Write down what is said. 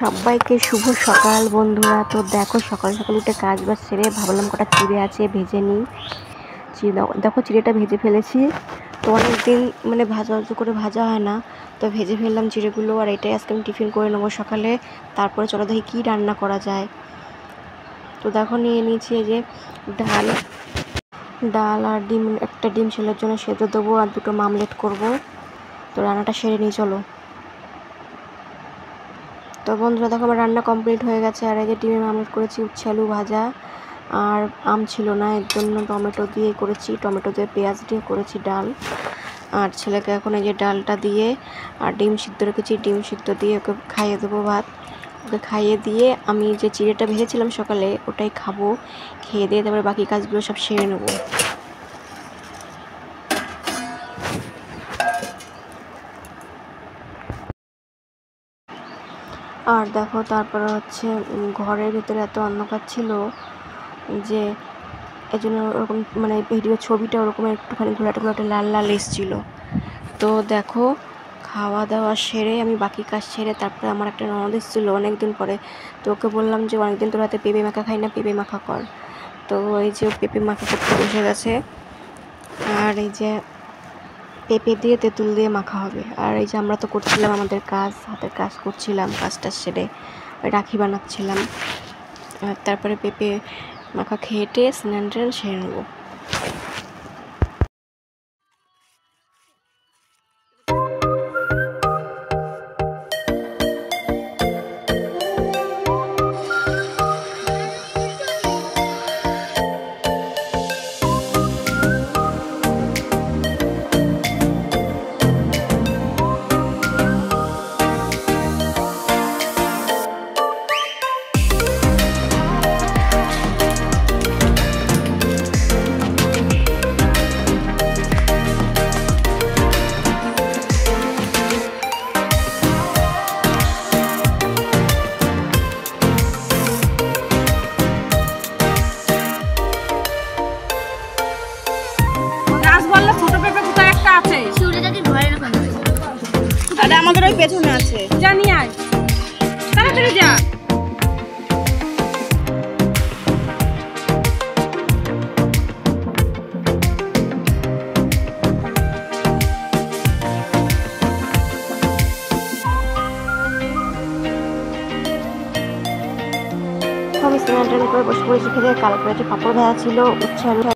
সবাইকে শুভ সকাল বন্ধুরা। তো দেখো সকাল সকাল উঠে কাজ বাজ সেরে ভাবলাম কটা চিড়ে আছে ভেজে নিই। দেখো চিড়েটা ভেজে ফেলেছি। তো অনেকদিন মানে ভাজা করে ভাজা হয় না, তো ভেজে ফেললাম চিড়েগুলো। আর এটাই আজকে আমি টিফিন করে নেবো সকালে। তারপরে চলো দেখি কী রান্না করা যায়। তো দেখো নিয়ে নিয়েছি এই যে ডাল আর ডিম, একটা ডিম ছেলের জন্য সেদ্ধ দেবো আর দুটো মামলেট করব। তো রান্নাটা সেরে নিই চলো। তো বন্ধুরা দেখো আমার রান্না কমপ্লিট হয়ে গেছে। আর এই যে ডিমের মামলেট করেছি, উচ্ছে আলু ভাজা, আর আম ছিল না এর জন্য টমেটো দিয়ে করেছি, টমেটো দিয়ে পেঁয়াজ দিয়ে করেছি ডাল। আর ছেলেকে এখন এই যে ডালটা দিয়ে আর ডিম সিদ্ধ রেখেছি, ডিম সিদ্ধ দিয়ে ওকে খাইয়ে দেবো ভাত। ওকে খাইয়ে দিয়ে আমি যে চিড়েটা ভেজেছিলাম সকালে ওটাই খাবো। খেয়ে দিয়ে তারপরে বাকি কাজগুলো সব সেরে নেবো। আর দেখো তারপরে হচ্ছে ঘরের ভিতরে এত অন্ধকার ছিল যে এই জন্য ওরকম মানে ভিডিও ছবিটা ওরকম একটুখানি ঘোলাটে ঘোলাটে লাল লাল এসেছিলো। তো দেখো খাওয়া দাওয়া সেরে আমি বাকি কাজ সেরে তারপরে আমার একটা ননদ এসেছিলো অনেকদিন পরে। তো ওকে বললাম যে অনেকদিন তোর হাতে পেঁপে মাখা খাই না, পেঁপে মাখা কর। তো এই যে পেঁপে মাখা করতে বসে গেছে। আর এই যে পেঁপে দিয়ে তেঁতুল দিয়ে মাখা হবে। আর এই যে আমরা তো করছিলাম আমাদের কাজ, হাতের কাজ করছিলাম, কাজটা সেরে রাখি বানাচ্ছিলাম। আর তারপরে পেঁপে মাখা খেয়ে স্নান টান সেরে নেবো। আমাদের ওই পেছনে আছে, জানি আয় তাড়াতাড়ি যা। আমি স্নান টান করে বসে পড়েছি। খেতে কাল করে যে পাঁপড় ভাজা ছিল, উচ্ছে আলু